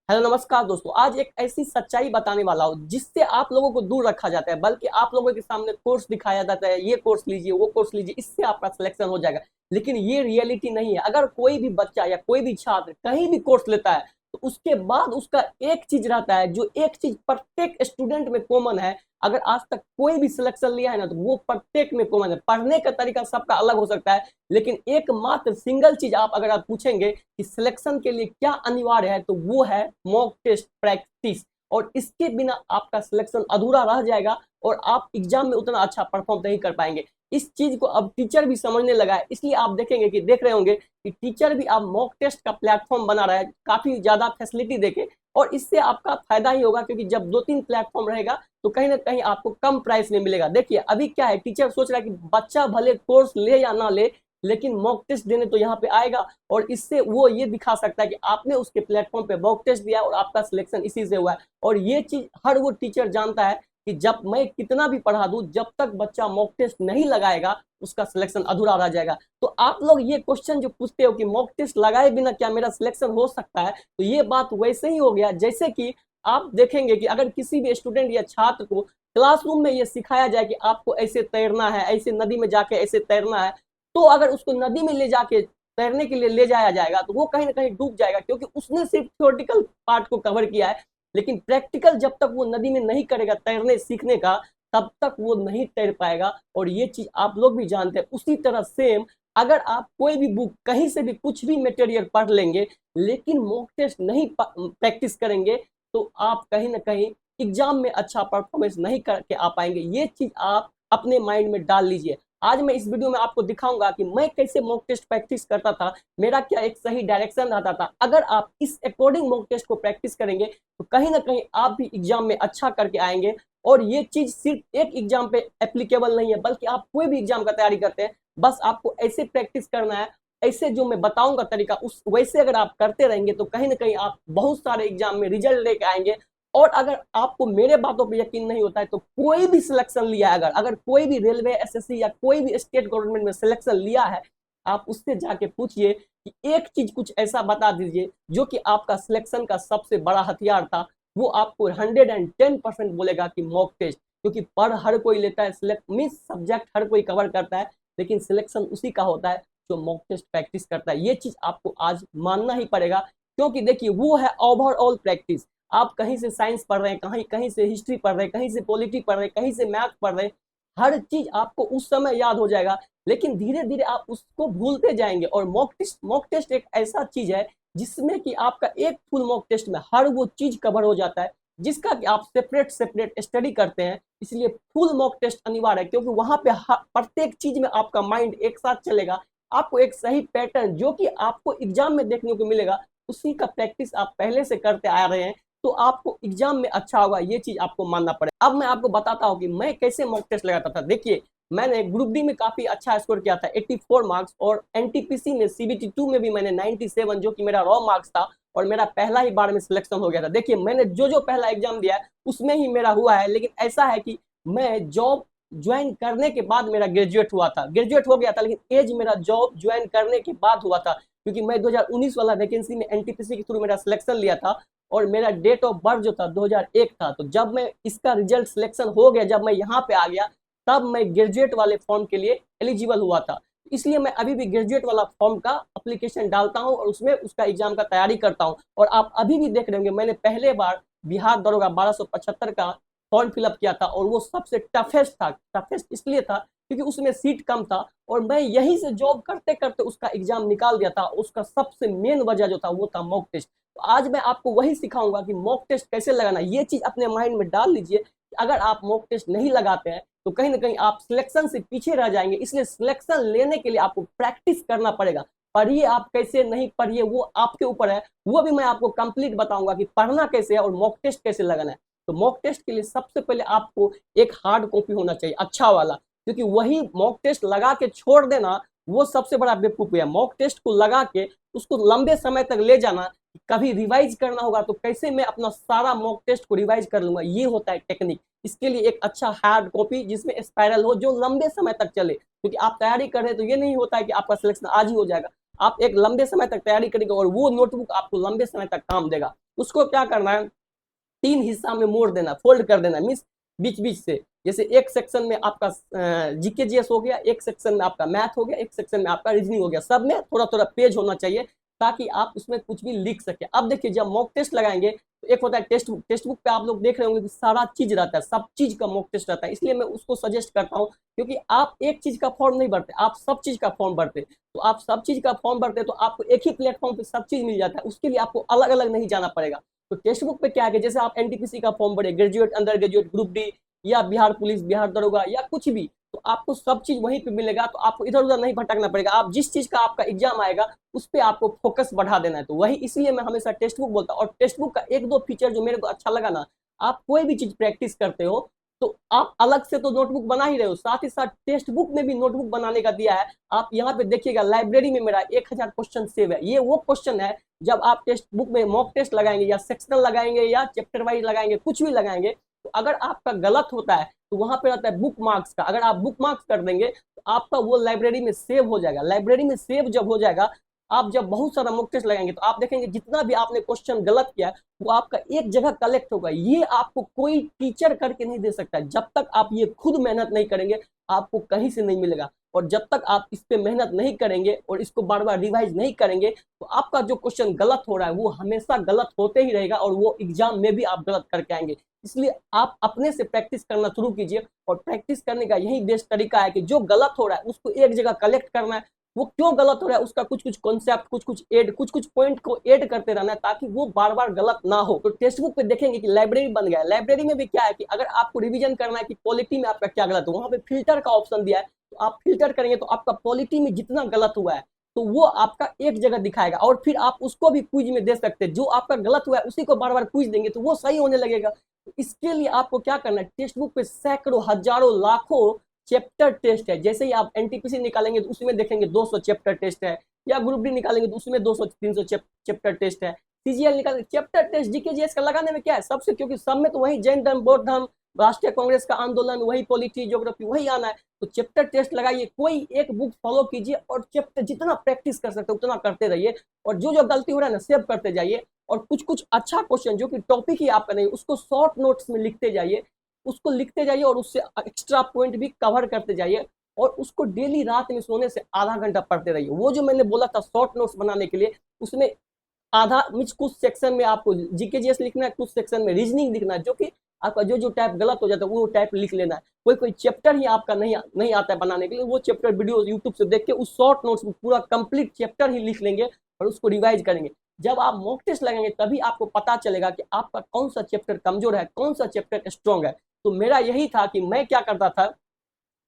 Hello नमस्कार दोस्तों। आज एक ऐसी सच्चाई बताने वाला हूँ जिससे आप लोगों को दूर रखा जाता है, बल्कि आप लोगों के सामने कोर्स दिखाया जाता है, ये कोर्स लीजिए, वो कोर्स लीजिए, इससे आपका सिलेक्शन हो जाएगा। लेकिन ये रियलिटी नहीं है। अगर कोई भी बच्चा या कोई भी छात्र कहीं भी कोर्स लेता है तो उसके बाद उसका एक चीज रहता है, जो एक चीज प्रत्येक स्टूडेंट में कॉमन है। अगर आज तक कोई भी सिलेक्शन लिया है ना, तो वो प्रत्येक में कॉमन है। पढ़ने का तरीका सबका अलग हो सकता है, लेकिन एकमात्र सिंगल चीज अगर आप पूछेंगे कि सिलेक्शन के लिए क्या अनिवार्य है, तो वो है मॉक टेस्ट प्रैक्टिस। और इसके बिना आपका सिलेक्शन अधूरा रह जाएगा और आप एग्जाम में उतना अच्छा परफॉर्म नहीं कर पाएंगे। इस चीज को अब टीचर भी समझने लगा है, इसलिए आप देखेंगे कि देख रहे होंगे कि टीचर भी अब मॉक टेस्ट का प्लेटफॉर्म बना रहा है, काफी ज्यादा फैसिलिटी देके। और इससे आपका फायदा ही होगा, क्योंकि जब 2-3 प्लेटफॉर्म रहेगा तो कहीं ना कहीं आपको कम प्राइस में मिलेगा। देखिए अभी क्या है, टीचर सोच रहा है कि बच्चा भले कोर्स ले या ना ले, लेकिन मॉक टेस्ट देने तो यहाँ पे आएगा। और इससे वो ये दिखा सकता है कि आपने उसके प्लेटफॉर्म पे मॉक टेस्ट दिया और आपका सिलेक्शन इसी से हुआ है। और ये चीज हर वो टीचर जानता है कि जब मैं कितना भी पढ़ा दूं, जब तक बच्चा मॉक टेस्ट नहीं लगाएगा उसका सिलेक्शन अधूरा रह जाएगा। तो आप लोग ये क्वेश्चन जो पूछते हो कि मॉक टेस्ट लगाए बिना क्या मेरा सिलेक्शन हो सकता है, तो ये बात वैसे ही हो गया जैसे कि आप देखेंगे कि अगर किसी भी स्टूडेंट या छात्र को क्लासरूम में ये सिखाया जाए कि आपको ऐसे तैरना है, ऐसे नदी में जाके ऐसे तैरना है, तो अगर उसको नदी में ले जाके तैरने के लिए ले जाया जाएगा तो वो कहीं ना कहीं डूब जाएगा, क्योंकि उसने सिर्फ थ्योरेटिकल पार्ट को कवर किया है। लेकिन प्रैक्टिकल जब तक वो नदी में नहीं करेगा तैरने सीखने का, तब तक वो नहीं तैर पाएगा। और ये चीज आप लोग भी जानते हैं। उसी तरह सेम, अगर आप कोई भी बुक कहीं से भी कुछ भी मटेरियल पढ़ लेंगे, लेकिन मॉक टेस्ट नहीं प्रैक्टिस करेंगे, तो आप कहीं ना कहीं एग्जाम में अच्छा परफॉर्मेंस नहीं करके आ पाएंगे। ये चीज आप अपने माइंड में डाल लीजिए। आज मैं इस वीडियो में आपको दिखाऊंगा कि मैं कैसे मॉक टेस्ट प्रैक्टिस करता था, मेरा क्या एक सही डायरेक्शन रहता था। अगर आप इस अकॉर्डिंग मॉक टेस्ट को प्रैक्टिस करेंगे तो कहीं ना कहीं आप भी एग्जाम में अच्छा करके आएंगे। और ये चीज सिर्फ एक एग्जाम पे एप्लीकेबल नहीं है, बल्कि आप कोई भी एग्जाम का तैयारी करते हैं, बस आपको ऐसे प्रैक्टिस करना है। ऐसे जो मैं बताऊंगा तरीका, उस वैसे अगर आप करते रहेंगे तो कहीं ना कहीं आप बहुत सारे एग्जाम में रिजल्ट लेके आएंगे। और अगर आपको मेरे बातों पर यकीन नहीं होता है तो कोई भी सिलेक्शन लिया है, अगर अगर कोई भी रेलवे, एसएससी या कोई भी स्टेट गवर्नमेंट में सिलेक्शन लिया है, आप उससे जाके पूछिए कि एक चीज कुछ ऐसा बता दीजिए जो कि आपका सिलेक्शन का सबसे बड़ा हथियार था। वो आपको 110% बोलेगा कि मॉक टेस्ट। क्योंकि पढ़ हर कोई लेता है, सिलेक्ट मीन्स सब्जेक्ट हर कोई कवर करता है, लेकिन सिलेक्शन उसी का होता है जो मॉक टेस्ट प्रैक्टिस करता है। ये चीज आपको आज मानना ही पड़ेगा, क्योंकि देखिए वो है ओवरऑल प्रैक्टिस। आप कहीं से साइंस पढ़ रहे हैं, कहीं कहीं से हिस्ट्री पढ़ रहे हैं, कहीं से पॉलिटी पढ़ रहे हैं, कहीं से मैथ पढ़ रहे हैं, हर चीज आपको उस समय याद हो जाएगा। लेकिन धीरे धीरे आप उसको भूलते जाएंगे। और मॉक टेस्ट एक ऐसा चीज है जिसमें कि आपका एक फुल मॉक टेस्ट में हर वो चीज कवर हो जाता है जिसका कि आप सेपरेट सेपरेट स्टडी करते हैं। इसलिए फुल मॉक टेस्ट अनिवार्य है, क्योंकि वहां पे प्रत्येक चीज में आपका माइंड एक साथ चलेगा। आपको एक सही पैटर्न जो कि आपको एग्जाम में देखने को मिलेगा, उसी का प्रैक्टिस आप पहले से करते आ रहे हैं, तो आपको एग्जाम में अच्छा होगा। ये चीज आपको मानना पड़ेगा। अब मैं आपको बताता हूँ कि मैं कैसे मॉक टेस्ट लगाता था। देखिए मैंने ग्रुप डी में काफी अच्छा स्कोर किया था, 84 मार्क्स, और एनटीपीसी में सीबीटी 2 में भी मैंने 97, जो कि मेरा रॉ मार्क्स था, और मेरा पहला ही बार में सिलेक्शन हो गया था। देखिए मैंने जो जो पहला एग्जाम दिया है उसमें ही मेरा हुआ है। लेकिन ऐसा है कि मैं जॉब ज्वाइन करने के बाद मेरा ग्रेजुएट हुआ था, ग्रेजुएट हो गया था, लेकिन एज मेरा जॉब ज्वाइन करने के बाद हुआ था। क्योंकि मैं 2019 वाला वैकेंसी में एनटीपीसी के थ्रू मेरा सिलेक्शन लिया था, और मेरा डेट ऑफ बर्थ जो था 2001 था। तो जब मैं इसका रिजल्ट सिलेक्शन हो गया, जब मैं यहाँ पे आ गया, तब मैं ग्रेजुएट वाले फॉर्म के लिए एलिजिबल हुआ था। इसलिए मैं अभी भी ग्रेजुएट वाला फॉर्म का अप्लीकेशन डालता हूँ और उसमें उसका एग्जाम का तैयारी करता हूँ। और आप अभी भी देख रहे होंगे, मैंने पहले बार बिहार दरोगा 1275 का फॉर्म फिलअप किया था, और वो सबसे टफेस्ट था। टफेस्ट इसलिए था क्योंकि उसमें सीट कम था, और मैं यहीं से जॉब करते करते उसका एग्जाम निकाल दिया था। उसका सबसे मेन वजह जो था वो था मॉक टेस्ट। तो आज मैं आपको वही सिखाऊंगा कि मॉक टेस्ट कैसे लगाना। ये चीज अपने माइंड में डाल लीजिए कि अगर आप मॉक टेस्ट नहीं लगाते हैं तो कहीं ना कहीं आप सिलेक्शन से पीछे रह जाएंगे। इसलिए सिलेक्शन लेने के लिए आपको प्रैक्टिस करना पड़ेगा। पढ़िए, आप कैसे नहीं पढ़िए वो आपके ऊपर है, वो भी मैं आपको कंप्लीट बताऊंगा कि पढ़ना कैसे है और मॉक टेस्ट कैसे लगाना है। तो मॉक टेस्ट के लिए सबसे पहले आपको एक हार्ड कॉपी होना चाहिए, अच्छा वाला। क्योंकि वही मॉक टेस्ट लगा के छोड़ देना, वो सबसे बड़ा बेवकूफी है। मॉक टेस्ट को लगा के उसको लंबे समय तक ले जाना, कभी रिवाइज करना होगा तो कैसे मैं अपना सारा मॉक टेस्ट को रिवाइज कर लूंगा, ये होता है टेक्निक। इसके लिए एक अच्छा हार्ड कॉपी जिसमें स्पाइरल हो, जो लंबे समय तक चले। क्योंकि आप तैयारी कर रहे हैं तो ये नहीं होता है कि आपका सिलेक्शन आज ही हो जाएगा। आप एक लंबे समय तक तैयारी करेंगे और वो नोटबुक आपको लंबे समय तक काम देगा। उसको क्या करना है, 3 हिस्सा में मोड़ देना, फोल्ड कर देना, मीन्स बीच बीच से। जैसे एक सेक्शन में आपका जीके जीएस हो गया, एक सेक्शन में आपका मैथ हो गया, एक सेक्शन में आपका रीजनिंग हो गया, सब में थोड़ा थोड़ा पेज होना चाहिए ताकि आप उसमें कुछ भी लिख सके। अब देखिए जब मॉक टेस्ट लगाएंगे तो एक होता है टेस्ट बुक, टेस्ट बुक पे आप लोग देख रहे होंगे कि सारा चीज रहता है, सब चीज का मॉक टेस्ट रहता है, इसलिए मैं उसको सजेस्ट करता हूँ। क्योंकि आप एक चीज का फॉर्म नहीं भरते, आप सब चीज का फॉर्म भरते, तो आप सब चीज का फॉर्म भरते तो आपको एक ही प्लेटफॉर्म पे सब चीज मिल जाता है, उसके लिए आपको अलग अलग नहीं जाना पड़ेगा। तो टेक्स्ट बुक पे क्या है, जैसे आप एनटीपीसी का फॉर्म भरे, graduate, under graduate, group D या बिहार पुलिस, बिहार दरोगा या कुछ भी, तो आपको सब चीज वहीं पे मिलेगा, तो आपको इधर उधर नहीं भटकना पड़ेगा। आप जिस चीज का आपका एग्जाम आएगा उस पर आपको फोकस बढ़ा देना है, तो वही इसलिए मैं हमेशा टेक्स्ट बुक बोलता हूँ। और टेक्स्ट बुक का एक दो फीचर जो मेरे को अच्छा लगा ना, आप कोई भी चीज प्रैक्टिस करते हो तो आप अलग से तो नोटबुक बना ही रहे हो, साथ ही साथ टेक्स्ट बुक में भी नोटबुक बनाने का दिया है। आप यहाँ पे देखिएगा लाइब्रेरी में मेरा 1000 क्वेश्चन सेव है, ये वो क्वेश्चन है जब आप टेक्स्ट बुक में मॉक टेस्ट लगाएंगे या सेक्शनल लगाएंगे या चैप्टर वाइज लगाएंगे, कुछ भी लगाएंगे, तो अगर आपका गलत होता है तो वहां पे रहता है बुक मार्क्स का, अगर आप बुक मार्क्स कर देंगे तो आपका वो लाइब्रेरी में सेव हो जाएगा। लाइब्रेरी में सेव जब हो जाएगा, आप जब बहुत सारा मॉक टेस्ट लगाएंगे तो आप देखेंगे जितना भी आपने क्वेश्चन गलत किया है वो आपका एक जगह कलेक्ट होगा। ये आपको कोई टीचर करके नहीं दे सकता, जब तक आप ये खुद मेहनत नहीं करेंगे आपको कहीं से नहीं मिलेगा। और जब तक आप इस पे मेहनत नहीं करेंगे और इसको बार बार रिवाइज नहीं करेंगे तो आपका जो क्वेश्चन गलत हो रहा है वो हमेशा गलत होते ही रहेगा और वो एग्जाम में भी आप गलत करके आएंगे। इसलिए आप अपने से प्रैक्टिस करना शुरू कीजिए, और प्रैक्टिस करने का यही बेस्ट तरीका है कि जो गलत हो रहा है उसको एक जगह कलेक्ट करना है, वो क्यों गलत हो रहा है उसका कुछ कुछ कॉन्सेप्ट, कुछ कुछ पॉइंट को ऐड करते रहना है ताकि वो बार बार गलत ना हो। तो टेक्स्ट बुक पे देखेंगे कि लाइब्रेरी बन गया है, लाइब्रेरी में भी क्या है कि अगर आपको रिवीजन करना है कि क्वालिटी में आपका क्या गलत है, वहां पे फिल्टर का ऑप्शन दिया है, तो आप फिल्टर करेंगे तो आपका क्वालिटी में जितना गलत हुआ है तो वो आपका एक जगह दिखाएगा, और फिर आप उसको भी क्विज में दे सकते हैं। जो आपका गलत हुआ है उसी को बार बार क्विज देंगे तो वो सही होने लगेगा। तो इसके लिए आपको क्या करना है, टेक्स्ट बुक पे सैकड़ों, हजारों, लाखों चैप्टर टेस्ट है। जैसे ही आप एनटीपीसी निकालेंगे तो उसमें देखेंगे 200 चैप्टर टेस्ट है, या ग्रुप डी निकालेंगे तो उसमें 200 300 चैप्टर टेस्ट है, सीजीएल निकालेंगे चैप्टर टेस्ट। जीके जीएस का लगाने में क्या है सबसे, क्योंकि सब में तो वही जैन धर्म, बौद्ध धर्म, राष्ट्रीय कांग्रेस का आंदोलन, वही पॉलिटी, ज्योग्राफी, वही आना है। तो चैप्टर टेस्ट लगाइए, कोई एक बुक फॉलो कीजिए और चैप्टर जितना प्रैक्टिस कर सकते उतना करते रहिए, और जो जो गलती हो रहा है ना सेव करते जाइए। और कुछ कुछ अच्छा क्वेश्चन जो कि टॉपिक ही आपका नहीं उसको शॉर्ट नोट्स में लिखते जाइए, उसको लिखते जाइए और उससे एक्स्ट्रा पॉइंट भी कवर करते जाइए, और उसको डेली रात में सोने से आधा घंटा पढ़ते रहिए। वो जो मैंने बोला था शॉर्ट नोट्स बनाने के लिए, उसमें आधा मीन्स कुछ सेक्शन में आपको जीके जीएस लिखना है, कुछ सेक्शन में रीजनिंग लिखना है, जो कि आपका जो जो टाइप गलत हो जाता है वो टाइप लिख लेना है। कोई कोई चैप्टर ही आपका नहीं आता है बनाने के लिए, वो चैप्टर वीडियो यूट्यूब से देख के उस शॉर्ट नोट्स में पूरा कंप्लीट चैप्टर ही लिख लेंगे और उसको रिवाइज करेंगे। जब आप मॉक टेस्ट लगाएंगे तभी आपको पता चलेगा कि आपका कौन सा चैप्टर कमजोर है, कौन सा चैप्टर स्ट्रॉन्ग है। तो मेरा यही था कि मैं क्या करता था,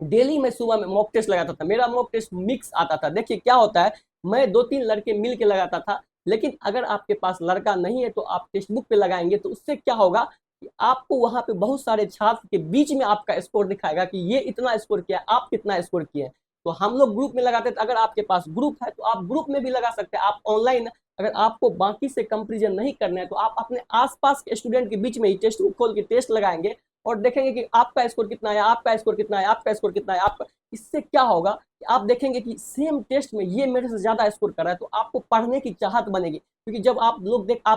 डेली मैं सुबह में मॉक टेस्ट लगाता था। मेरा मॉक टेस्ट मिक्स आता था। देखिए क्या होता है, मैं 2-3 लड़के मिल के लगाता था, लेकिन अगर आपके पास लड़का नहीं है तो आप टेक्स्ट बुक पे लगाएंगे तो उससे क्या होगा कि आपको वहां पे बहुत सारे छात्र के बीच में आपका स्कोर दिखाएगा कि ये इतना स्कोर किया, आप कितना स्कोर किए। तो हम लोग ग्रुप में लगाते थे, अगर आपके पास ग्रुप है तो आप ग्रुप में भी लगा सकते हैं। आप ऑनलाइन अगर आपको बाकी से कंपेरिजन नहीं करना है तो आप अपने आसपास के स्टूडेंट के बीच में ही टेस्ट बुक खोल के टेस्ट लगाएंगे और देखेंगे कि आपका स्कोर कितना है, आपका स्कोर कितना है, आपका स्कोर कितना है, आपका। इससे क्या होगा कि आप देखेंगे कि सेम टेस्ट में ये मेरे से ज्यादा स्कोर कर रहा है, तो आपको पढ़ने की चाहत बनेगी। क्योंकि जब आप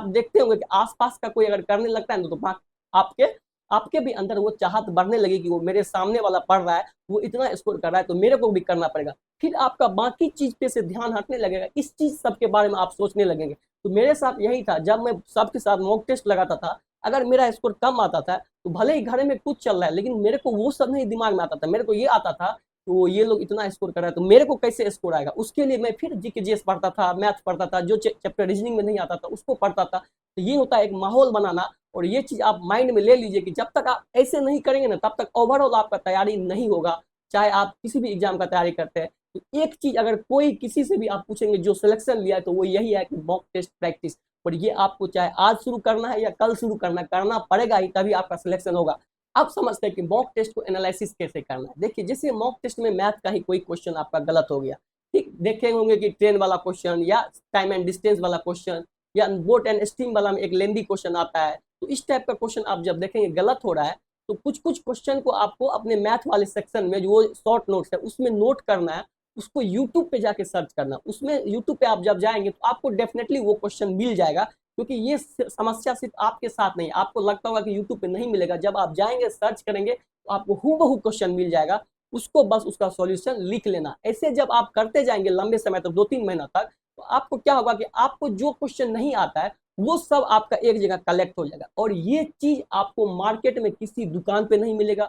देखते होंगे कि आसपास का कोई अगर करने लगता है तो आपके आपके भी अंदर वो चाहत बढ़ने लगेगी कि वो मेरे सामने वाला पढ़ रहा है, वो इतना स्कोर कर रहा है तो मेरे को भी करना पड़ेगा। फिर आपका बाकी चीज पे से ध्यान हटने लगेगा, इस चीज सबके बारे में आप सोचने लगेंगे। तो मेरे साथ यही था, जब मैं सबके साथ मॉक टेस्ट लगाता था, अगर मेरा स्कोर कम आता था तो भले ही घर में कुछ चल रहा है लेकिन मेरे को वो सब नहीं दिमाग में आता था। मेरे को ये आता था तो ये लोग इतना स्कोर कर रहा है तो मेरे को कैसे स्कोर आएगा। उसके लिए मैं फिर जीके जीएस पढ़ता था, मैथ पढ़ता था, जो चैप्टर रीजनिंग में नहीं आता था उसको पढ़ता था। तो ये होता है एक माहौल बनाना, और ये चीज आप माइंड में ले लीजिए कि जब तक आप ऐसे नहीं करेंगे ना तब तक ओवरऑल आपका तैयारी नहीं होगा, चाहे आप किसी भी एग्जाम का तैयारी करते हैं। तो एक चीज अगर कोई किसी से भी आप पूछेंगे जो सिलेक्शन लिया है तो वो यही है कि मॉक टेस्ट प्रैक्टिस। और ये आपको चाहे आज शुरू करना है या कल शुरू करना पड़ेगा ही, तभी आपका सिलेक्शन होगा। अब समझते हैं कि मॉक टेस्ट को एनालिसिस कैसे करना है। देखिए जैसे मॉक टेस्ट में मैथ का ही कोई क्वेश्चन आपका गलत हो गया, ठीक, देखे होंगे कि ट्रेन वाला क्वेश्चन या टाइम एंड डिस्टेंस वाला क्वेश्चन या बोट एंड स्टीम वाला में एक लेंदी क्वेश्चन आता है। तो इस टाइप का क्वेश्चन आप जब देखेंगे गलत हो रहा है तो कुछ कुछ क्वेश्चन को आपको अपने मैथ वाले सेक्शन में जो शॉर्ट नोट्स है उसमें नोट करना है, उसको यूट्यूब पे जाके सर्च करना। उसमें यूट्यूब पे आप जब जाएंगे तो आपको डेफिनेटली वो क्वेश्चन मिल जाएगा, क्योंकि ये समस्या सिर्फ आपके साथ नहीं, आपको लगता होगा कि यूट्यूब पे नहीं मिलेगा, जब आप जाएंगे सर्च करेंगे तो आपको हूबहू क्वेश्चन मिल जाएगा, उसको बस उसका सॉल्यूशन लिख लेना। ऐसे जब आप करते जाएंगे लंबे समय तक, 2-3 महीना तक, तो आपको क्या होगा कि आपको जो क्वेश्चन नहीं आता है वो सब आपका एक जगह कलेक्ट हो जाएगा, और ये चीज आपको मार्केट में किसी दुकान पे नहीं मिलेगा,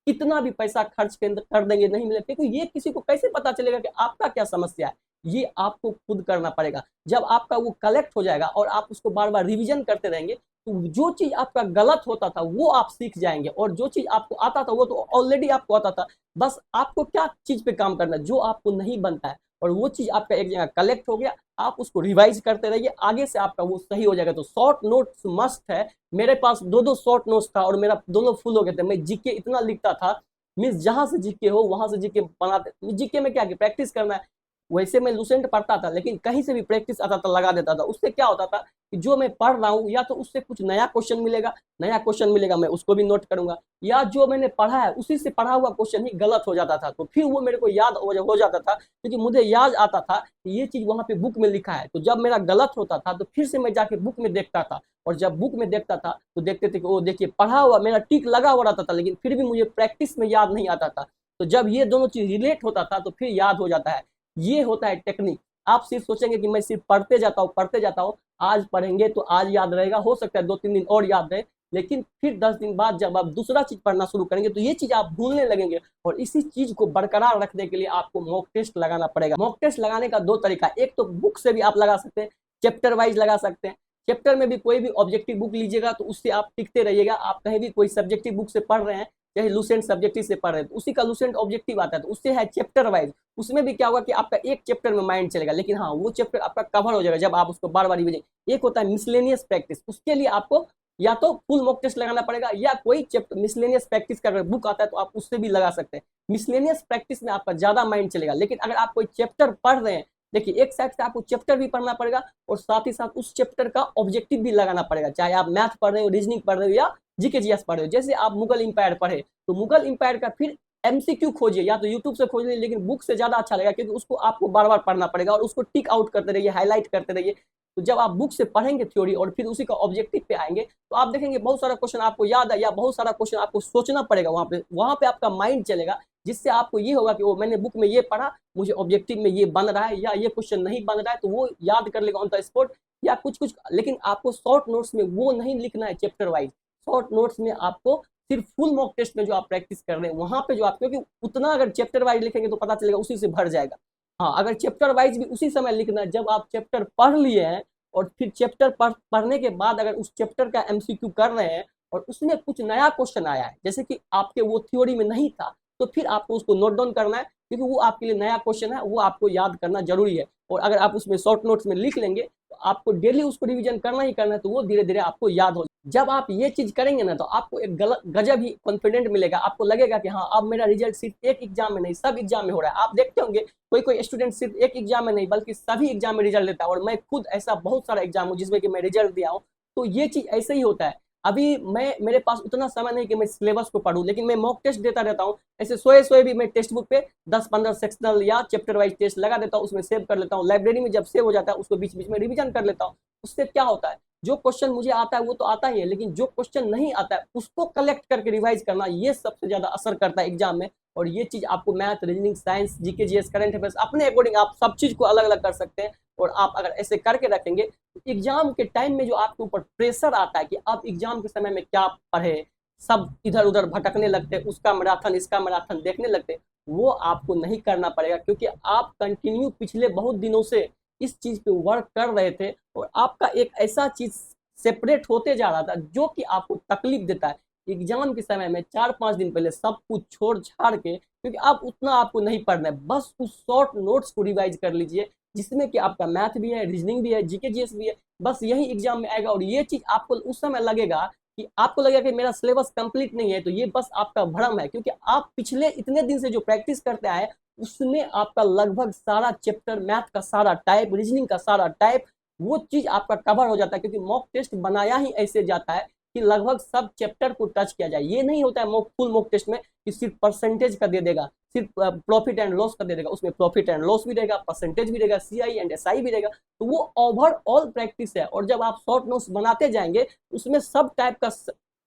कितना भी पैसा खर्च कर देंगे नहीं मिलेगा, क्योंकि ये किसी को कैसे पता चलेगा कि आपका क्या समस्या है, ये आपको खुद करना पड़ेगा। जब आपका वो कलेक्ट हो जाएगा और आप उसको बार बार रिवीजन करते रहेंगे, तो जो चीज आपका गलत होता था वो आप सीख जाएंगे, और जो चीज आपको आता था वो तो ऑलरेडी आपको आता था, बस आपको क्या चीज पे काम करना है जो आपको नहीं बनता है, और वो चीज आपका एक जगह कलेक्ट हो गया, आप उसको रिवाइज करते रहिए, आगे से आपका वो सही हो जाएगा। तो शॉर्ट नोट्स मस्ट है। मेरे पास 2-2 शॉर्ट नोट्स था और मेरा दोनों फुल हो गए थे। मैं जीके इतना लिखता था, मीन्स जहां से जीके हो वहां से जीके बनाते। जीके में क्या प्रैक्टिस करना है, वैसे मैं लुसेंट पढ़ता था, लेकिन कहीं से भी प्रैक्टिस आता था लगा देता था। उससे क्या होता था कि जो मैं पढ़ रहा हूँ या तो उससे कुछ नया क्वेश्चन मिलेगा, मैं उसको भी नोट करूंगा, या जो मैंने पढ़ा है उसी से पढ़ा हुआ क्वेश्चन ही गलत हो जाता था, तो फिर वो मेरे को याद हो जाता था, क्योंकि मुझे याद आता था कि ये चीज वहां पे बुक में लिखा है। तो जब मेरा गलत होता था तो फिर से मैं जाके बुक में देखता था, और जब बुक में देखता था तो देखते थे कि वो देखिए पढ़ा हुआ मेरा टिक लगा हुआ रहता था, लेकिन फिर भी मुझे प्रैक्टिस में याद नहीं आता था। तो जब ये दोनों चीज रिलेट होता था तो फिर याद हो जाता है। ये होता है टेक्निक। आप सिर्फ सोचेंगे कि मैं सिर्फ पढ़ते जाता हूँ, आज पढ़ेंगे तो आज याद रहेगा, हो सकता है 2-3 दिन और याद रहे, लेकिन फिर 10 दिन बाद जब आप दूसरा चीज पढ़ना शुरू करेंगे तो ये चीज आप भूलने लगेंगे। और इसी चीज को बरकरार रखने के लिए आपको मॉक टेस्ट लगाना पड़ेगा। मॉक टेस्ट लगाने का 2 तरीका, एक तो बुक से भी आप लगा सकते हैं, चैप्टर वाइज लगा सकते हैं। चैप्टर में भी कोई भी ऑब्जेक्टिव बुक लीजिएगा तो उससे आप टिकते रहिएगा। आप कहीं भी कोई सब्जेक्टिव बुक से पढ़ रहे हैं, चाहे लुसेंट सब्जेक्टिव से पढ़ रहे हैं, तो उसी का लुसेंट ऑब्जेक्टिव आता है, तो उससे है चैप्टर वाइज। उसमें भी क्या होगा कि आपका एक चैप्टर में माइंड चलेगा, लेकिन हाँ वो चैप्टर आपका कवर हो जाएगा जब आप उसको बार बार रिवीजन। एक होता है मिसलेनियस प्रैक्टिस, उसके लिए आपको या तो फुल मॉक टेस्ट लगाना पड़ेगा, या कोई चैप्टर मिसलेनियस प्रैक्टिस का अगर बुक आता है तो आप उससे भी लगा सकते हैं। मिसलेनियस प्रैक्टिस में आपका ज्यादा माइंड चलेगा, लेकिन अगर आप कोई चैप्टर पढ़ रहे हैं, देखिए एक साइड से आपको चैप्टर भी पढ़ना पड़ेगा और साथ ही साथ उस चैप्टर का ऑब्जेक्टिव भी लगाना पड़ेगा, चाहे आप मैथ पढ़ रहे हो, रीजनिंग पढ़ रहे हो, या जीके जीएस पढ़ रहे हो। जैसे आप मुगल इंपायर पढ़े तो मुगल इंपायर का फिर एमसीक्यू खोजिए, या तो यूट्यूब से खोजिए, लेकिन बुक से ज्यादा अच्छा लगेगा, क्योंकि उसको आपको बार बार पढ़ना पड़ेगा और उसको टिक आउट करते रहिए, हाईलाइट करते रहिए। तो जब आप बुक से पढ़ेंगे थ्योरी और फिर उसी का ऑब्जेक्टिव पे आएंगे तो आप देखेंगे बहुत सारा क्वेश्चन आपको याद है, या बहुत सारा क्वेश्चन आपको सोचना पड़ेगा वहां पे आपका माइंड चलेगा, जिससे आपको ये होगा कि वो मैंने बुक में ये पढ़ा, मुझे ऑब्जेक्टिव में ये बन रहा है, या ये क्वेश्चन नहीं बन रहा है, तो वो याद कर लेगा ऑन द स्पॉट या कुछ कुछ। लेकिन आपको शॉर्ट नोट्स में वो नहीं लिखना है चैप्टर वाइज। शॉर्ट नोट्स में आपको सिर्फ फुल मॉक टेस्ट में जो आप प्रैक्टिस कर रहे हैं वहां पे जो आप, क्योंकि उतना अगर चैप्टर वाइज लिखेंगे तो पता चलेगा उसी से भर जाएगा। हाँ, अगर चैप्टर वाइज भी उसी समय लिखना है जब आप चैप्टर पढ़ लिए हैं, और फिर चैप्टर पढ़ने के बाद अगर उस चैप्टर का एमसीक्यू कर रहे हैं और उसमें कुछ नया क्वेश्चन आया है, जैसे कि आपके वो थ्योरी में नहीं था, तो फिर आपको उसको नोट डाउन करना है, क्योंकि वो आपके लिए नया क्वेश्चन है, वो आपको याद करना जरूरी है। और अगर आप उसमें शॉर्ट नोट्स में लिख लेंगे तो आपको डेली उसको रिवीजन करना ही करना है, तो वो धीरे धीरे आपको याद हो। जब आप ये चीज करेंगे ना तो आपको एक गजब ही कॉन्फिडेंट मिलेगा। आपको लगेगा कि हाँ अब मेरा रिजल्ट सिर्फ एक एग्जाम में नहीं सब एग्जाम में हो रहा है। आप देखते होंगे कोई कोई स्टूडेंट सिर्फ एक एग्जाम में नहीं बल्कि सभी एग्जाम में रिजल्ट देता है, और मैं खुद ऐसा बहुत सारा एग्जाम हूँ जिसमें कि मैं रिजल्ट दिया हूँ। तो ये चीज ऐसे ही होता है। अभी मेरे पास उतना समय नहीं कि मैं सिलेबस को पढ़ूं, लेकिन मैं मॉक टेस्ट देता रहता हूँ। ऐसे सोए भी मैं टेक्स्ट बुक पे 10-15 सेक्शनल या चैप्टर वाइज टेस्ट लगा देता हूँ, उसमें सेव कर लेता हूँ। लाइब्रेरी में जब सेव हो जाता है उसको बीच बीच में रिवीजन कर लेता हूँ। उससे क्या होता है, जो क्वेश्चन मुझे आता है वो तो आता ही है, लेकिन जो क्वेश्चन नहीं आता है उसको कलेक्ट करके रिवाइज करना, ये सबसे ज्यादा असर करता है एग्जाम में। और ये चीज आपको math, reasoning, science, GK GS, current affairs अपने अकॉर्डिंग आप सब चीज को अलग अलग कर सकते हैं। और आप अगर ऐसे करके रखेंगे तो एग्जाम के टाइम में जो आपके ऊपर प्रेशर आता है कि आप एग्जाम के समय में क्या पढ़े, सब इधर उधर भटकने लगते, उसका मैराथन इसका मैराथन देखने लगते, वो आपको नहीं करना पड़ेगा, क्योंकि आप कंटिन्यू पिछले बहुत दिनों से इस चीज पे वर्क कर रहे थे, और आपका एक ऐसा चीज सेपरेट होते जा रहा था जो कि आपको तकलीफ देता है। एग्जाम के समय में 4-5 दिन पहले सब कुछ छोड़ छाड़ के, क्योंकि आप उतना आपको नहीं पढ़ना है, बस उस शॉर्ट नोट्स को रिवाइज कर लीजिए, जिसमें कि आपका मैथ भी है, रीजनिंग भी है, जीके जीएस भी है। बस यही एग्जाम में आएगा, और ये चीज आपको उस समय लगेगा कि आपको लगेगा कि मेरा सिलेबस कंप्लीट नहीं है, तो ये बस आपका भ्रम है, क्योंकि आप पिछले इतने दिन से जो प्रैक्टिस करते आए उसमें आपका लगभग सारा चैप्टर, मैथ का सारा टाइप, रीजनिंग का सारा टाइप, वो चीज आपका कवर हो जाता है। क्योंकि मॉक टेस्ट बनाया ही ऐसे जाता है कि लगभग सब चैप्टर को टच किया जाए। ये नहीं होता है फुल मॉक टेस्ट में कि सिर्फ परसेंटेज का दे देगा, सिर्फ प्रॉफिट एंड लॉस का दे देगा, उसमें प्रॉफिट एंड लॉस भी रहेगा, परसेंटेज भी रहेगा, सीआई एंड एसआई भी रहेगा। तो वो ओवरऑल प्रैक्टिस है। और जब आप शॉर्ट नोट्स बनाते जाएंगे उसमें सब टाइप का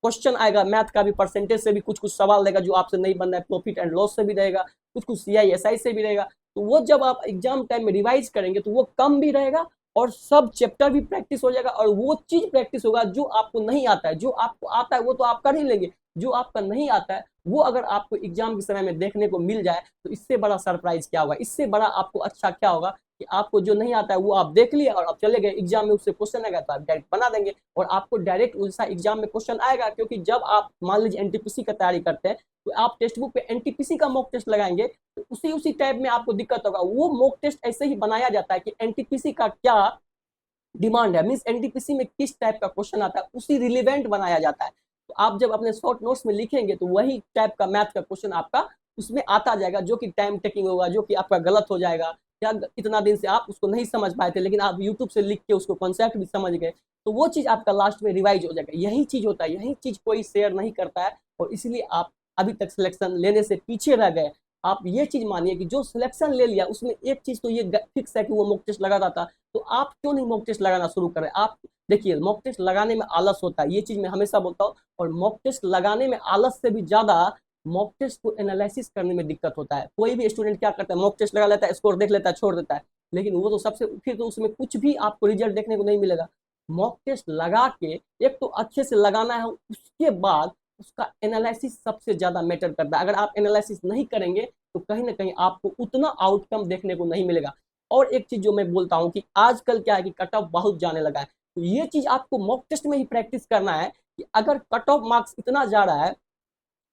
क्वेश्चन आएगा, मैथ का भी, परसेंटेज से भी कुछ कुछ सवाल रहेगा जो आपसे नहीं बन रहा है, प्रॉफिट एंड लॉस से भी रहेगा, कुछ कुछ सीआई एसआई से भी रहेगा। तो वो जब आप एग्जाम टाइम में रिवाइज करेंगे तो वो कम भी रहेगा और सब चैप्टर भी प्रैक्टिस हो जाएगा। और वो चीज प्रैक्टिस होगा जो आपको नहीं आता है। जो आपको आता है वो तो आप कर ही लेंगे, जो आपका नहीं आता है वो अगर आपको एग्जाम के समय में देखने को मिल जाए तो इससे बड़ा सरप्राइज क्या होगा, इससे बड़ा आपको अच्छा क्या होगा कि आपको जो नहीं आता है वो आप देख लिए और आप चले गए एग्जाम में, उससे क्वेश्चन आएगा तो आप डायरेक्ट बना देंगे और आपको डायरेक्ट उनसा एग्जाम में क्वेश्चन आएगा। क्योंकि जब आप मान लीजिए एनटीपीसी का तैयारी करते हैं तो आप टेक्स्ट बुक पे एनटीपीसी का मॉक टेस्ट लगाएंगे तो उसी टाइप में आपको दिक्कत होगा। वो मॉक टेस्ट ऐसे ही बनाया जाता है कि एनटीपीसी का क्या डिमांड है, मीन्स एनटीपीसी में किस टाइप का क्वेश्चन आता है उसी रिलेवेंट बनाया जाता है। तो आप जब अपने शॉर्ट नोट्स में लिखेंगे तो वही टाइप का मैथ का क्वेश्चन आपका उसमें आता जाएगा, जो कि टाइम टेकिंग होगा, जो कि आपका गलत हो जाएगा। या इतना दिन से आप उसको नहीं समझ पाए थे लेकिन आप यूट्यूब से लिख के उसको कॉन्सेप्ट भी समझ गए तो वो चीज आपका लास्ट में रिवाइज हो जाएगा। यही चीज होता है, यही चीज कोई शेयर नहीं करता है और इसलिए आप अभी तक सिलेक्शन लेने से पीछे रह गए। आप ये चीज मानिए कि जो सिलेक्शन ले लिया उसमें एक चीज तो ये फिक्स है कि वो मॉक टेस्ट लगाता था, तो आप क्यों नहीं मॉक टेस्ट लगाना शुरू करें। आप देखिए मॉक टेस्ट लगाने में आलस होता है, ये चीज मैं हमेशा बोलता हूँ। और मॉक टेस्ट लगाने में आलस से भी ज्यादा मॉक टेस्ट को एनालिसिस करने में दिक्कत होता है। कोई भी स्टूडेंट क्या करता है, मॉक टेस्ट लगा लेता है, स्कोर देख लेता है, छोड़ देता है, लेकिन वो तो सबसे फिर तो उसमें कुछ भी आपको रिजल्ट देखने को नहीं मिलेगा। मॉक टेस्ट लगा के एक तो अच्छे से लगाना है, उसके बाद उसका एनालिसिस सबसे ज्यादा मैटर करता है। अगर आप एनालिसिस नहीं करेंगे तो कहीं ना कहीं आपको उतना आउटकम देखने को नहीं मिलेगा। और एक चीज जो मैं बोलता हूँ कि आजकल क्या है कि कट ऑफ बहुत जाने लगा है, तो ये चीज आपको मॉक टेस्ट में ही प्रैक्टिस करना है कि अगर कट ऑफ मार्क्स इतना जा रहा है।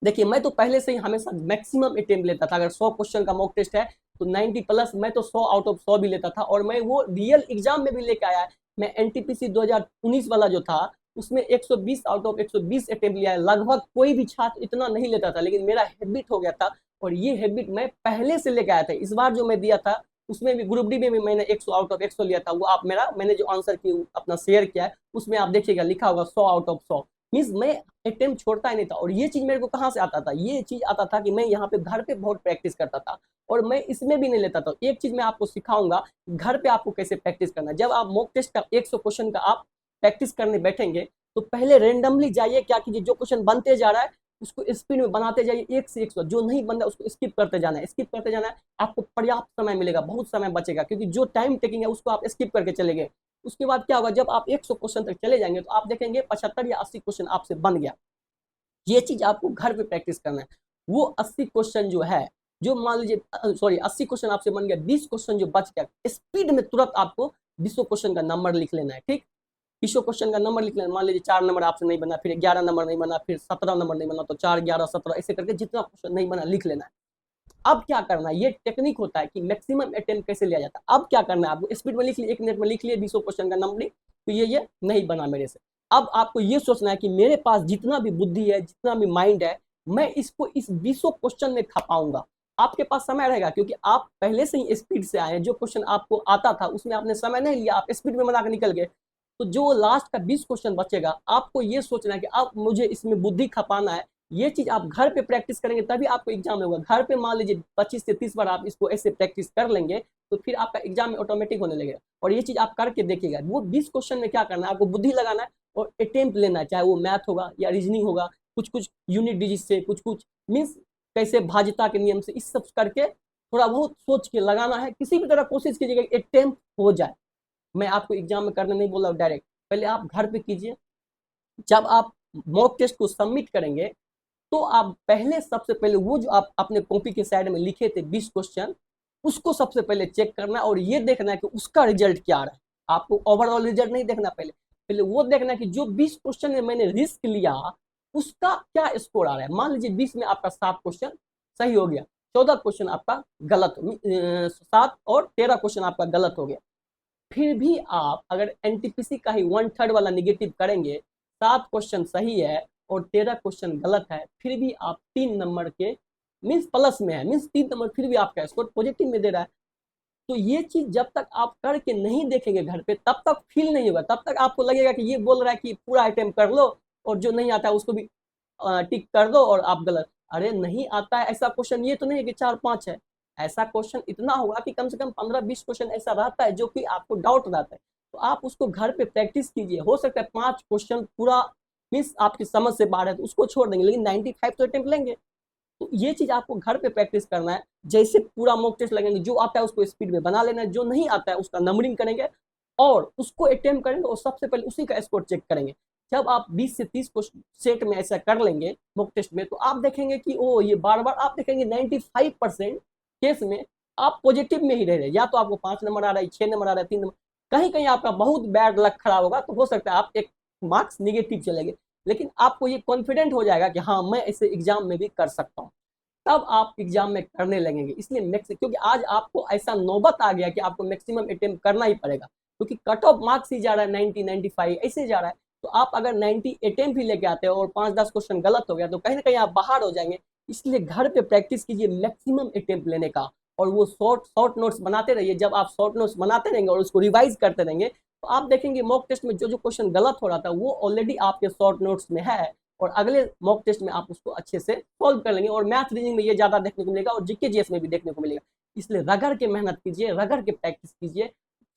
देखिए मैं तो पहले से ही हमेशा मैक्सिमम अटेम्प्ट लेता था। अगर 100 क्वेश्चन का मॉक टेस्ट है तो 90 प्लस, मैं तो 100 आउट ऑफ 100 भी लेता था और मैं वो रियल एग्जाम में भी लेके आया है। मैं एनटीपीसी 2019 वाला जो था उसमें 120 आउट ऑफ 120 अटेम्प्ट लिया है। लगभग कोई भी छात्र इतना नहीं लेता था, लेकिन मेरा हैबिट हो गया था और ये हैबिट मैं पहले से लेके आया था। इस बार जो मैं दिया था उसमें भी ग्रुप डी में भी मैंने 100 आउट ऑफ 100 लिया था। वो आप मैंने जो आंसर की अपना शेयर किया है उसमें आप देखिएगा लिखा होगा 100 आउट ऑफ 100। मीन्स मैं अटेम्प्ट छोड़ता ही नहीं था। और ये चीज मेरे को कहाँ से आता था, ये चीज आता था कि मैं यहाँ पे घर पे बहुत प्रैक्टिस करता था और मैं इसमें भी नहीं लेता था। एक चीज मैं आपको सिखाऊंगा घर पे आपको कैसे प्रैक्टिस करना है। जब आप मॉक टेस्ट का 100 क्वेश्चन का आप प्रैक्टिस करने बैठेंगे तो पहले रेंडमली जाइए, क्या कीजिए, जो क्वेश्चन बनते जा रहा है उसको स्पीड में बनाते जाइए, एक से एक सौ। जो नहीं बन रहा है उसको स्किप करते जाना है, स्किप करते जाना है। आपको पर्याप्त समय मिलेगा, बहुत समय बचेगा, क्योंकि जो टाइम टेकिंग है उसको आप स्किप करके चले गए। उसके बाद क्या होगा, जब आप 100 क्वेश्चन तक चले जाएंगे तो आप देखेंगे 75 या 80 क्वेश्चन आपसे बन गया। ये चीज आपको घर पे प्रैक्टिस करना है। वो 80 क्वेश्चन जो है, जो मान लीजिए सॉरी 80 क्वेश्चन आपसे बन गया, 20 क्वेश्चन जो बच गया, स्पीड में तुरंत आपको 20 क्वेश्चन का नंबर लिख लेना है। ठीक, 20 क्वेश्चन का नंबर लिख लेना। मान लीजिए 4 नंबर आपसे नहीं बना, फिर 11 नंबर नहीं बना, फिर 17 नंबर नहीं बना, तो 4 11 17 ऐसे करके जितना क्वेश्चन नहीं बना लिख लेना है। अब क्या करना है, ये टेक्निक होता है कि मैक्सिमम अटेम्प्ट कैसे लिया जाता है। अब क्या करना है, आपको स्पीड में लिख लिए, 1 मिनट में लिख लिए 20 क्वेश्चन का नंबर, तो ये नहीं बना मेरे से। अब आपको ये सोचना है कि मेरे पास जितना भी बुद्धि है, जितना भी माइंड है, मैं इसको इस 20 क्वेश्चन में खपाऊंगा। आपके पास समय रहेगा क्योंकि आप पहले से ही स्पीड से आए। जो क्वेश्चन आपको आता था उसमें आपने समय नहीं लिया, आप स्पीड में बनाकर निकल गए। तो जो लास्ट का 20 क्वेश्चन बचेगा, आपको ये सोचना है कि आप मुझे इसमें बुद्धि खपाना है। ये चीज आप घर पे प्रैक्टिस करेंगे तभी आपको एग्जाम में होगा। घर पे मान लीजिए 25 से 30 बार आप इसको ऐसे प्रैक्टिस कर लेंगे तो फिर आपका एग्जाम में ऑटोमेटिक होने लगेगा। और ये चीज आप करके देखिएगा। वो 20 क्वेश्चन में क्या करना है, आपको बुद्धि लगाना है और अटेम्प्ट लेना है, चाहे वो मैथ होगा या रीजनिंग होगा, कुछ कुछ यूनिट डिजिट से, कुछ कुछ मीन्स कैसे भाज्यता के नियम से, इस सब करके थोड़ा बहुत सोच के लगाना है। किसी भी तरह कोशिश कीजिएगा अटेम्प्ट हो जाए। मैं आपको एग्जाम में करने नहीं बोल रहा हूँ डायरेक्ट, पहले आप घर पे कीजिए। जब आप मॉक टेस्ट को सबमिट करेंगे तो आप पहले सबसे पहले वो जो आप अपने कॉपी के साइड में लिखे थे 20 क्वेश्चन, उसको सबसे पहले चेक करना है और ये देखना है कि उसका रिजल्ट क्या आ रहा है। आपको ओवरऑल रिजल्ट नहीं देखना, पहले पहले वो देखना है कि जो 20 क्वेश्चन में मैंने रिस्क लिया उसका क्या स्कोर आ रहा है। मान लीजिए 20 में आपका 7 क्वेश्चन सही हो गया, 14 क्वेश्चन आपका गलत, 7 और 13 क्वेश्चन आपका गलत हो गया। फिर भी आप अगर एनटीपीसी का ही 1/3 वाला निगेटिव करेंगे, 7 क्वेश्चन सही है और 13 क्वेश्चन गलत है, फिर भी आप 3 नंबर के मीन्स प्लस में है, मीन्स 3 नंबर फिर भी आपका स्कोर पॉजिटिव में दे रहा है। तो ये चीज जब तक आप करके नहीं देखेंगे घर पे तब तक फील नहीं होगा। तब तक आपको लगेगा कि ये बोल रहा है कि पूरा अटेम्प्ट कर लो और जो नहीं आता है उसको भी टिक कर दो और आप गलत। अरे नहीं आता है ऐसा क्वेश्चन ये तो नहीं है कि 4-5 है, ऐसा क्वेश्चन इतना होगा कि कम से कम 15-20 क्वेश्चन ऐसा रहता है जो कि आपको डाउट रहता है। तो आप उसको घर पे प्रैक्टिस कीजिए। हो सकता है 5 क्वेश्चन पूरा मिस आपकी समझ से बाहर है तो उसको छोड़ देंगे, लेकिन 95 तो अटेम्प्ट लेंगे। तो ये चीज आपको घर पे प्रैक्टिस करना है। जैसे पूरा मॉक टेस्ट लगेंगे, जो आता है उसको स्पीड में बना लेना है, जो नहीं आता है उसका नंबरिंग करेंगे और उसको अटेम्प्ट करेंगे और सबसे पहले उसी का स्कोर चेक करेंगे। जब आप 20 से 30 सेट में ऐसा कर लेंगे मॉक टेस्ट में, तो आप देखेंगे कि ओ ये बार बार आप देखेंगे 95% केस में आप पॉजिटिव में ही रह रहे। या तो आपको 5 नंबर आ रहा है, 6 नंबर आ रहा है, 3 नंबर, कहीं कहीं आपका बहुत बैड लक खराब होगा तो हो सकता है आप एक मार्क्स निगेटिव चलेंगे, लेकिन आपको ये कॉन्फिडेंट हो जाएगा कि हाँ मैं इसे एग्जाम में भी कर सकता हूँ। तब आप एग्जाम में करने लगेंगे। इसलिए क्योंकि आज आपको ऐसा नौबत आ गया कि आपको मैक्सिमम अटेम्प्ट करना ही पड़ेगा, क्योंकि कट ऑफ मार्क्स ही जा रहा है 90-95 ऐसे जा रहा है। तो आप अगर 90 अटेम्प्ट भी लेके आते हो और 5-10 क्वेश्चन गलत हो गया तो कहीं ना कहीं आप बाहर हो जाएंगे। इसलिए घर पे प्रैक्टिस कीजिए मैक्सिमम अटेम्प्ट लेने का, और वो शॉर्ट शॉर्ट नोट्स बनाते रहिए। जब आप शॉर्ट नोट्स बनाते रहेंगे और उसको रिवाइज करते रहेंगे तो आप देखेंगे मॉक टेस्ट में जो जो क्वेश्चन गलत हो रहा था वो ऑलरेडी आपके शॉर्ट नोट्स में है, और अगले मॉक टेस्ट में आप उसको अच्छे से सॉल्व कर लेंगे। और मैथ रीजनिंग में ये ज्यादा देखने को मिलेगा और जीके जीएस में भी देखने को मिलेगा। इसलिए रगड़ के मेहनत कीजिए, रगड़ के प्रैक्टिस कीजिए।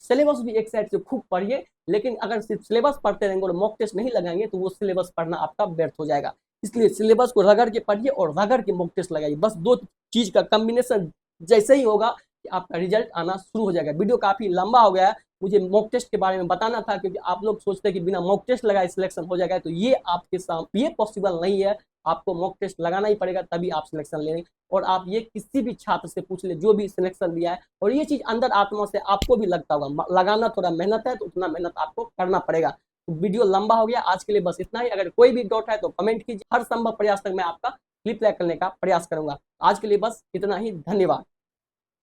सिलेबस भी एक साइड से खूब पढ़िए, लेकिन अगर सिर्फ सिलेबस पढ़ते रहेंगे और मॉक टेस्ट नहीं लगाएंगे तो वो सिलेबस पढ़ना आपका व्यर्थ हो जाएगा। इसलिए सिलेबस को रगड़ के पढ़िए और रगड़ के मॉक टेस्ट लगाइए। बस दो चीज का कॉम्बिनेशन जैसे ही होगा कि आपका रिजल्ट आना शुरू हो जाएगा। वीडियो काफी लंबा हो गया है, मुझे मॉक टेस्ट के बारे में बताना था, क्योंकि आप लोग सोचते हैं कि बिना मॉक टेस्ट लगाए सिलेक्शन हो जाएगा, तो ये आपके सामने ये पॉसिबल नहीं है। आपको मॉक टेस्ट लगाना ही पड़ेगा, तभी आप सिलेक्शन लेंगे। और आप ये किसी भी छात्र से पूछ ले जो भी सिलेक्शन दिया है, और ये चीज अंदर आत्मा से आपको भी लगता होगा। लगाना थोड़ा मेहनत है तो उतना मेहनत आपको करना पड़ेगा। तो वीडियो लंबा हो गया, आज के लिए बस इतना ही। अगर कोई भी डाउट है तो कमेंट कीजिए, हर संभव प्रयास तक मैं आपका रिप्लाई करने का प्रयास करूंगा। आज के लिए बस इतना ही, धन्यवाद।